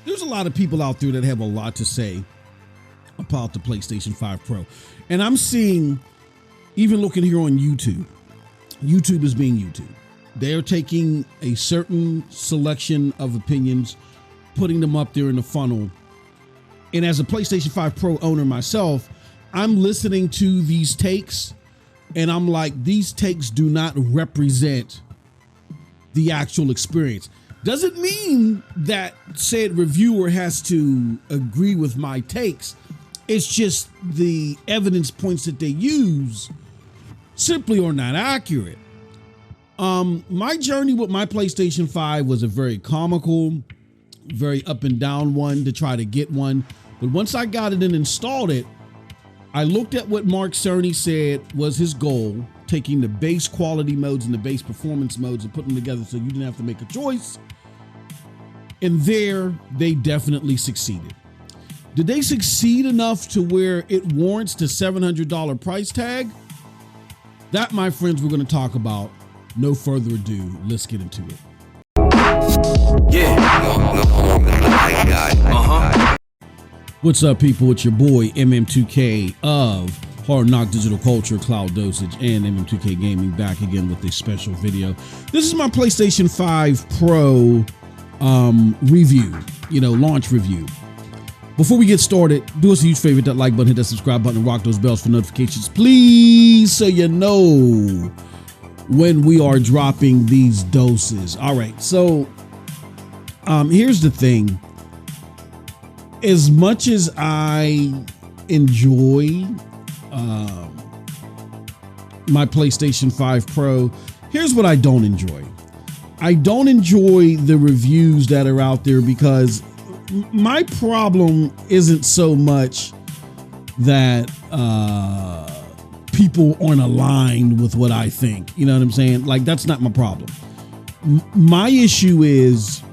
there's a lot of people out there that have a lot to say about the PlayStation 5 Pro. And I'm seeing, even looking here on YouTube is being YouTube. They're taking a certain selection of opinions, putting them up there in the funnel. And as a PlayStation 5 Pro owner myself, I'm listening to these takes and I'm like, these takes do not represent the actual experience. Doesn't mean that said reviewer has to agree with my takes. It's just the evidence points that they use simply are not accurate. My journey with my PlayStation 5 was a very comical, very up and down one to try to get one. But once I got it and installed it, I looked at what Mark Cerny said was his goal, taking the base quality modes and the base performance modes and putting them together so you didn't have to make a choice. And there, they definitely succeeded. Did they succeed enough to where it warrants the $700 price tag? That, my friends, we're going to talk about. No further ado, let's get into it. What's up, people? It's your boy MM2K of Hard Knock Digital Culture, Cloud Dosage, and MM2K Gaming back again with a special video. This is my PlayStation 5 Pro review, launch review. Before we get started, do us a huge favor, hit that like button, hit that subscribe button, and rock those bells for notifications, please, so you know when we are dropping these doses. All right, so here's the thing. As much as I enjoy my PlayStation 5 Pro, here's what I don't enjoy. I don't enjoy the reviews that are out there because my problem isn't so much that people aren't aligned with what I think. You know what I'm saying? Like, that's not my problem. My issue is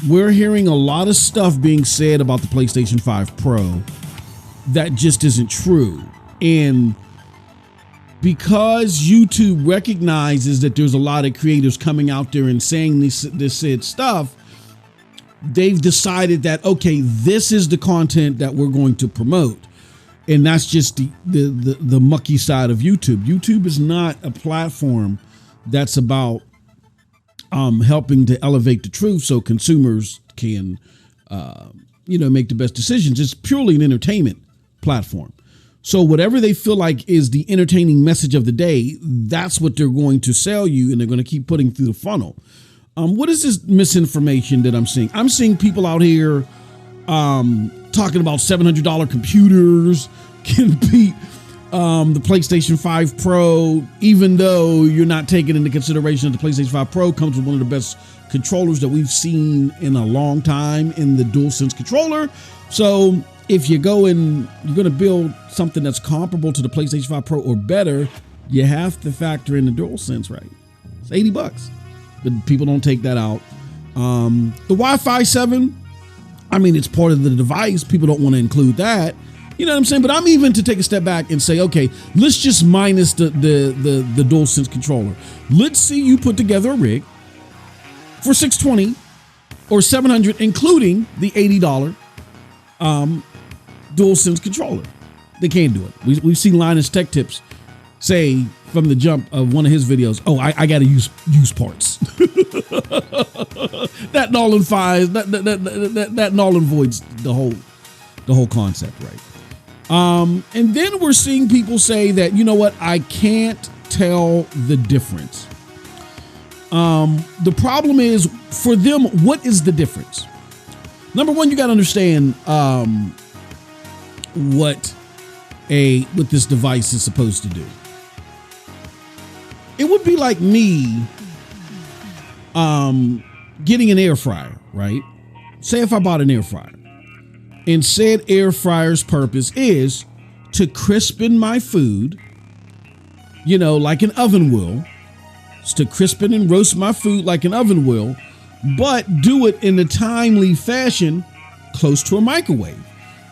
we're hearing a lot of stuff being said about the PlayStation 5 Pro that just isn't true. And because YouTube recognizes that there's a lot of creators coming out there and saying this said stuff, they've decided that, okay, this is the content that we're going to promote. And that's just the mucky side of YouTube. YouTube is not a platform that's about helping to elevate the truth so consumers can, make the best decisions. It's purely an entertainment platform. So whatever they feel like is the entertaining message of the day, that's what they're going to sell you, and they're going to keep putting through the funnel. What is this misinformation that I'm seeing? I'm seeing people out here talking about $700 computers can beat the PlayStation 5 Pro, even though you're not taking into consideration that the PlayStation 5 Pro comes with one of the best controllers that we've seen in a long time in the DualSense controller. So if you go and you're going to build something that's comparable to the PlayStation 5 Pro or better, you have to factor in the DualSense, right? It's $80. But people don't take that out. The Wi-Fi 7, it's part of the device. People don't want to include that. You know what I'm saying? But I'm even to take a step back and say, okay, let's just minus the DualSense controller. Let's see you put together a rig for $620 or $700, including the $80 DualSense controller. They can't do it. We've seen Linus Tech Tips say from the jump of one of his videos, oh, I got to use parts. That nullifies, that null and voids the whole concept, right? And then we're seeing people say that, you know what, I can't tell the difference. The problem is for them, what is the difference? Number one, you got to understand what this device is supposed to do. It would be like me getting an air fryer, right? Say if I bought an air fryer, and said air fryer's purpose is to crispen my food, like an oven will. It's to crispen and roast my food like an oven will, but do it in a timely fashion close to a microwave.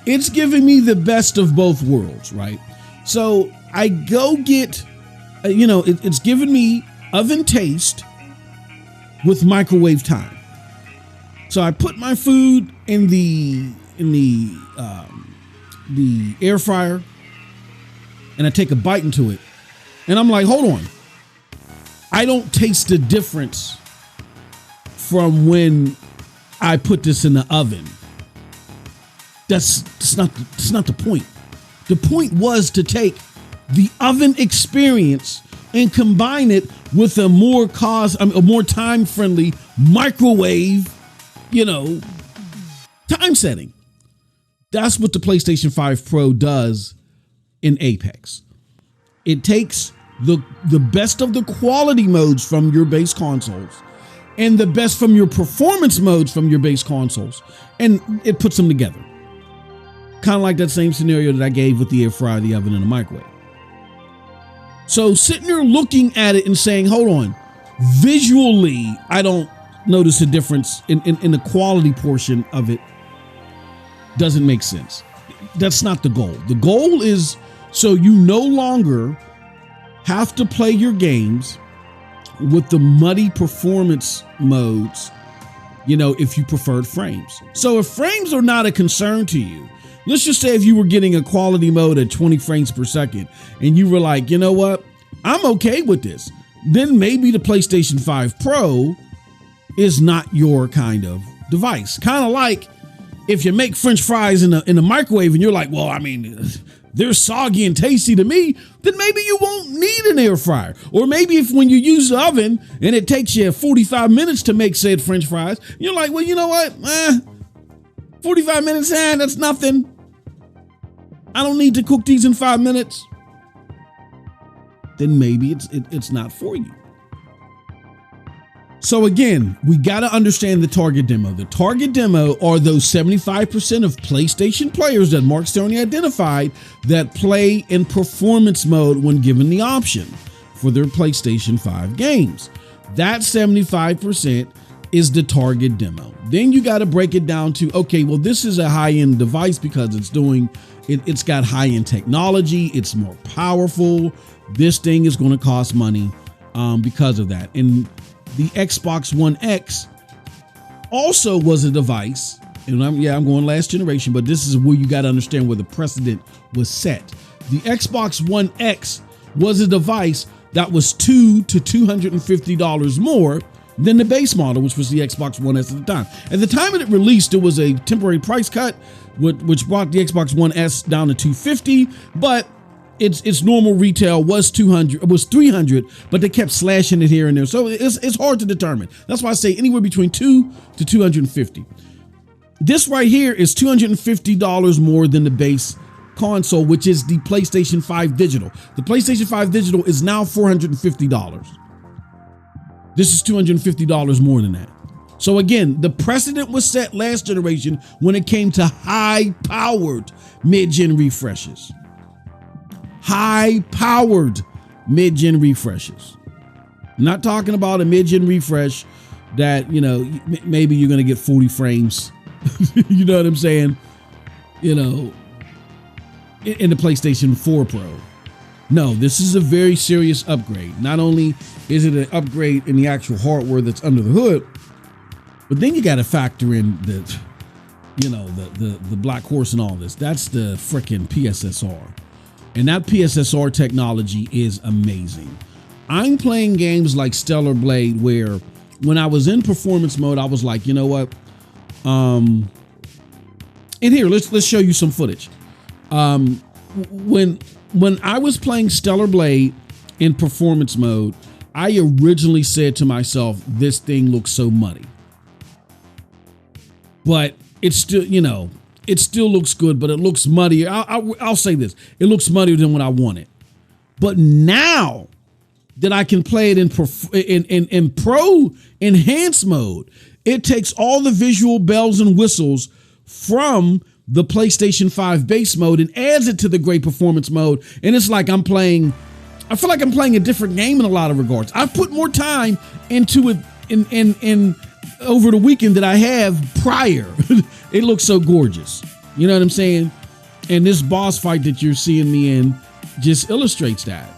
It's giving me the best of both worlds, right? So I go get, it's giving me oven taste with microwave time. So I put my food in the air fryer, and I take a bite into it, and I'm like, hold on, I don't taste the difference from when I put this in the oven. That's not the point. The point was to take the oven experience and combine it with a more time-friendly microwave, time setting. That's what the PlayStation 5 Pro does in Apex. It takes the best of the quality modes from your base consoles and the best from your performance modes from your base consoles, and it puts them together. Kind of like that same scenario that I gave with the air fryer, the oven, and the microwave. So sitting there looking at it and saying, hold on, visually, I don't notice a difference in the quality portion of it, doesn't make sense. That's not the goal. The goal is so you no longer have to play your games with the muddy performance modes, if you preferred frames. So if frames are not a concern to you, let's just say if you were getting a quality mode at 20 frames per second and you were like, you know what, I'm okay with this, then maybe the PlayStation 5 Pro is not your kind of device. Kind of like if you make French fries in the microwave and you're like, well, I mean, they're soggy and tasty to me, then maybe you won't need an air fryer. Or maybe if when you use the oven and it takes you 45 minutes to make said French fries, you're like, well, you know what, 45 minutes, that's nothing. I don't need to cook these in 5 minutes. Then maybe it's not for you. So again, we got to understand the target demo. The target demo are those 75% of PlayStation players that Mark Cerny identified that play in performance mode when given the option for their PlayStation 5 games. That 75% is the target demo. Then you got to break it down to, okay, well, this is a high-end device because it's got high-end technology. It's more powerful. This thing is going to cost money because of that. And the Xbox One X also was a device, and I'm going last generation, but this is where you got to understand where the precedent was set. The Xbox One X was a device that was $200 to $250 more than the base model, which was the Xbox One S at the time. At the time of it released, there was a temporary price cut, which brought the Xbox One S down to $250, but its normal retail was $300, but they kept slashing it here and there. So it's hard to determine. That's why I say anywhere between $200 to $250. This right here is $250 more than the base console, which is the PlayStation 5 Digital. The PlayStation 5 Digital is now $450. This is $250 more than that. So again, the precedent was set last generation when it came to high-powered mid-gen refreshes. High-powered mid-gen refreshes. I'm not talking about a mid-gen refresh that, maybe you're going to get 40 frames. You know what I'm saying? In the PlayStation 4 Pro. No, this is a very serious upgrade. Not only is it an upgrade in the actual hardware that's under the hood, but then you got to factor in the Black Horse and all this. That's the freaking PSSR. And that PSSR technology is amazing. I'm playing games like Stellar Blade where when I was in performance mode, I was like, you know what? And here, let's show you some footage. When I was playing Stellar Blade in performance mode, I originally said to myself, this thing looks so muddy. But it's still, it still looks good, but it looks muddier. I'll say this. It looks muddier than what I wanted. But now that I can play it in pro enhanced mode, it takes all the visual bells and whistles from the PlayStation 5 base mode and adds it to the great performance mode. And it's like I feel like I'm playing a different game in a lot of regards. I've put more time into it in over the weekend that I have prior. It looks so gorgeous. You know what I'm saying? And this boss fight that you're seeing me in just illustrates that.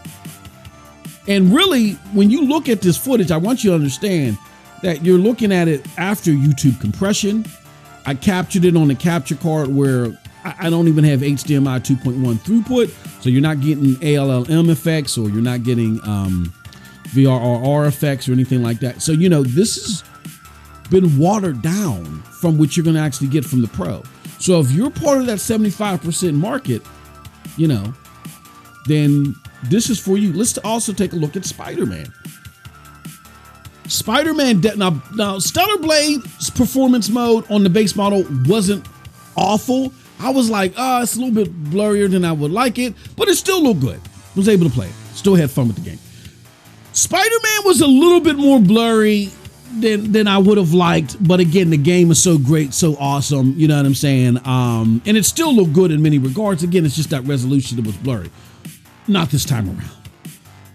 And really, when you look at this footage, I want you to understand that you're looking at it after YouTube compression. I captured it on the capture card where I don't even have HDMI 2.1 throughput, so you're not getting ALLM effects, or you're not getting VRR effects or anything like that. So, this has been watered down from what you're going to actually get from the Pro. So if you're part of that 75% market, then this is for you. Let's also take a look at Spider-Man. Spider-Man, now Stellar Blade's performance mode on the base model wasn't awful. I was like, it's a little bit blurrier than I would like it, but it still looked good. Was able to play it. Still had fun with the game. Spider-Man was a little bit more blurry than I would have liked, but again, the game is so great, so awesome, you know what I'm saying? And it still looked good in many regards. Again, it's just that resolution that was blurry. Not this time around.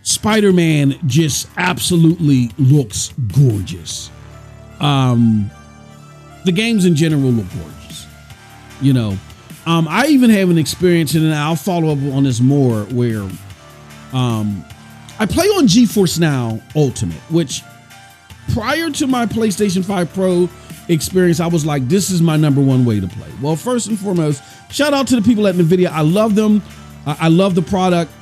Spider-Man just absolutely looks gorgeous. The games in general look gorgeous. I even have an experience, and I'll follow up on this more, where I play on GeForce Now Ultimate, which prior to my PlayStation 5 Pro experience, I was like, this is my number one way to play. Well, first and foremost, shout out to the people at NVIDIA. I love them. I love the product,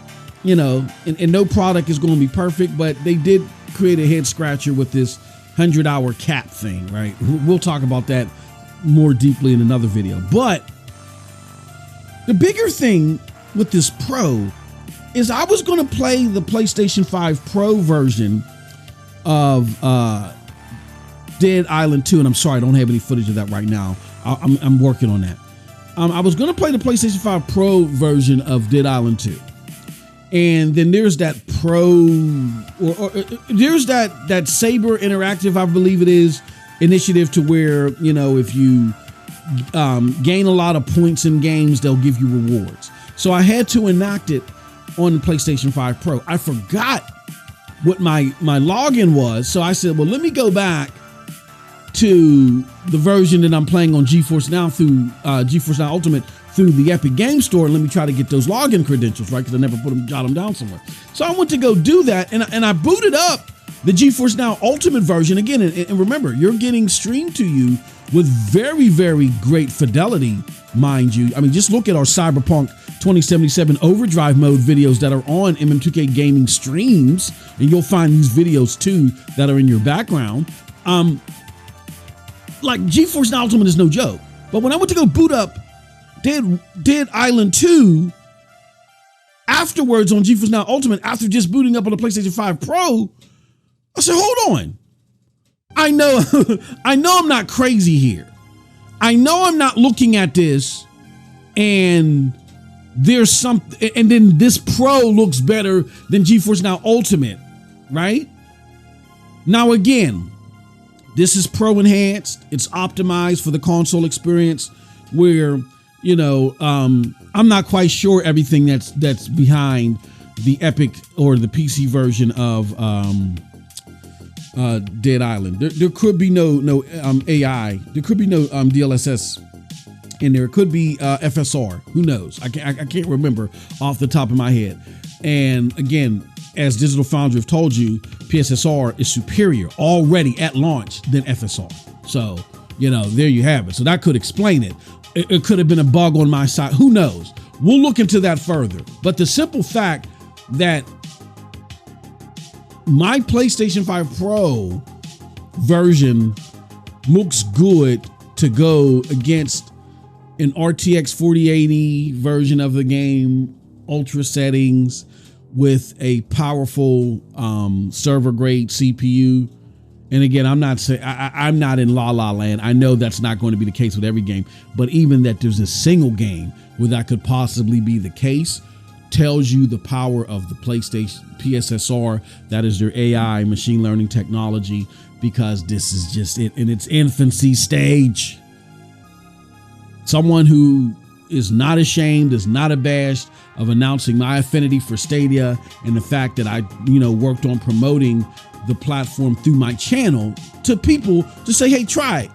and no product is going to be perfect, but they did create a head scratcher with this 100-hour cap thing, right? We'll talk about that more deeply in another video. But the bigger thing with this Pro is I was going to play the PlayStation 5 Pro version of Dead Island 2, and I'm sorry I don't have any footage of that right now. I'm working on that. I was going to play the PlayStation 5 Pro version of Dead Island 2, and then there's that Pro, or there's that Saber Interactive, I believe it is, initiative to where if you gain a lot of points in games, they'll give you rewards. So I had to enact it on the PlayStation 5 Pro. I forgot what my login was, so I said, well, let me go back to the version that I'm playing on GeForce Now through GeForce Now Ultimate through the Epic Game Store, and let me try to get those login credentials, right? Because I never jot them down somewhere. So I went to go do that, and I booted up the GeForce Now Ultimate version again. And remember, you're getting streamed to you with very, very great fidelity, mind you. I mean, just look at our Cyberpunk 2077 Overdrive mode videos that are on MM2K Gaming streams, and you'll find these videos too that are in your background. Like GeForce Now Ultimate is no joke. But when I went to go boot up Dead Island 2 afterwards on GeForce Now Ultimate, after just booting up on the PlayStation 5 Pro, I said, hold on. I know I'm not crazy here. I know I'm not looking at this and there's something, and then this Pro looks better than GeForce Now Ultimate, right? Now again, this is Pro enhanced. It's optimized for the console experience, where I'm not quite sure everything that's behind the Epic or the PC version of Dead Island. There could be no AI. There could be no DLSS in there. It could be FSR. Who knows? I can't remember off the top of my head. And again, as Digital Foundry have told you, PSSR is superior already at launch than FSR. So, there you have it. So that could explain it. It could have been a bug on my side. Who knows? We'll look into that further. But the simple fact that my PlayStation 5 Pro version looks good to go against an RTX 4080 version of the game, ultra settings, with a powerful server grade CPU. And again, I'm not saying I'm not in La La Land. I know that's not going to be the case with every game, but even that there's a single game where that could possibly be the case tells you the power of the PlayStation PSSR. That is their AI machine learning technology, because this is just it in its infancy stage. Someone who is not ashamed, is not abashed of announcing my affinity for Stadia and the fact that I, worked on promoting the platform through my channel to people to say, hey, try it.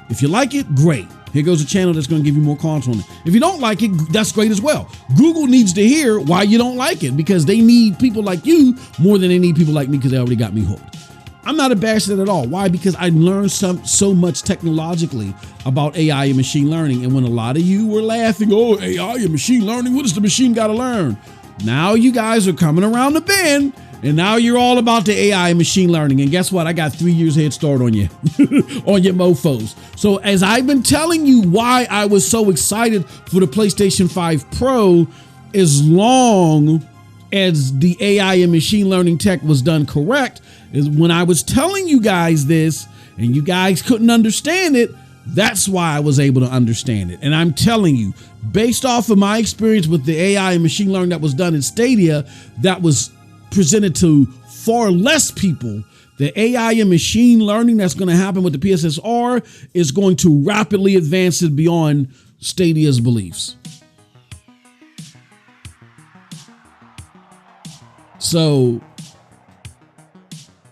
If you like it, great. Here goes a channel that's going to give you more content. If you don't like it, that's great as well. Google needs to hear why you don't like it, because they need people like you more than they need people like me, because they already got me hooked. I'm not abashed at all. Why? Because I learned so much technologically about AI and machine learning. And when a lot of you were laughing, oh, AI and machine learning, what does the machine got to learn? Now you guys are coming around the bend, and now you're all about the AI and machine learning. And guess what? I got 3 years head start on you, on your mofos. So as I've been telling you why I was so excited for the PlayStation 5 Pro, as long as the AI and machine learning tech was done correct, is when I was telling you guys this and you guys couldn't understand it, that's why I was able to understand it. And I'm telling you, based off of my experience with the AI and machine learning that was done in Stadia, that was presented to far less people, the AI and machine learning that's going to happen with the PSSR is going to rapidly advance it beyond Stadia's beliefs. So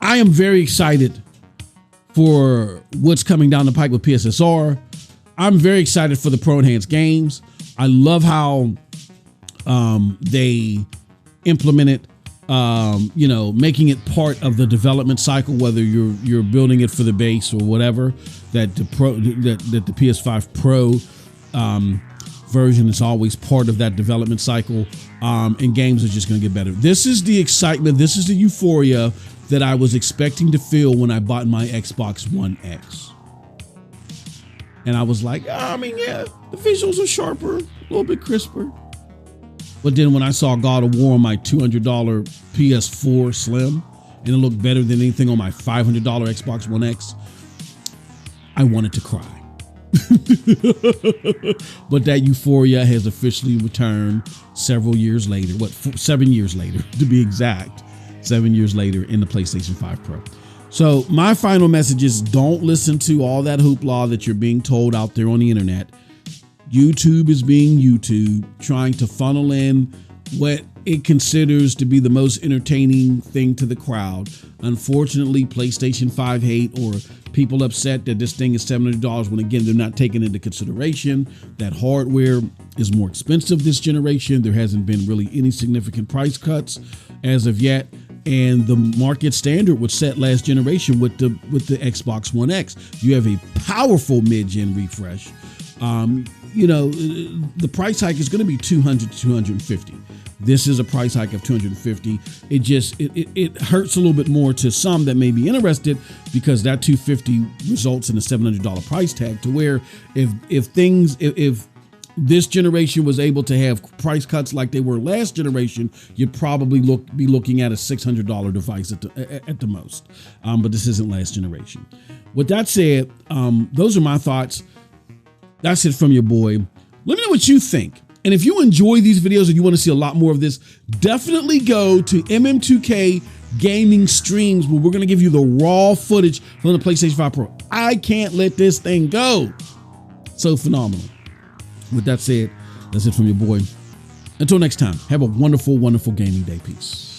I am very excited for what's coming down the pike with PSSR. I'm very excited for the Pro Enhanced games. I love how they implemented, making it part of the development cycle, whether you're building it for the base or whatever. That the PS5 Pro version is always part of that development cycle, and games are just going to get better. This is the excitement. This is the euphoria that I was expecting to feel when I bought my Xbox One X. And I was like, the visuals are sharper, a little bit crisper. But then when I saw God of War on my $200 PS4 Slim, and it looked better than anything on my $500 Xbox One X, I wanted to cry. But that euphoria has officially returned several years later. 7 years later, to be exact. 7 years later in the PlayStation 5 Pro. So my final message is, don't listen to all that hoopla that you're being told out there on the internet. YouTube is being YouTube, trying to funnel in what it considers to be the most entertaining thing to the crowd. Unfortunately, PlayStation 5 hate, or people upset that this thing is $700 when, again, they're not taking into consideration that hardware is more expensive this generation. There hasn't been really any significant price cuts as of yet. And the market standard was set last generation with the Xbox One X. You have a powerful mid-gen refresh. The price hike is going to be $200 to $250. This is a price hike of $250. It hurts a little bit more to some that may be interested, because that $250 results in a $700 price tag, to where if this generation was able to have price cuts like they were last generation, you'd probably be looking at a $600 device at the most. But this isn't last generation. With that said, those are my thoughts. That's it from your boy. Let me know what you think. And if you enjoy these videos and you want to see a lot more of this, definitely go to MM2K Gaming Streams, where we're going to give you the raw footage from the PlayStation 5 Pro. I can't let this thing go. So phenomenal. With that said, that's it from your boy. Until next time, have a wonderful, wonderful gaming day. Peace.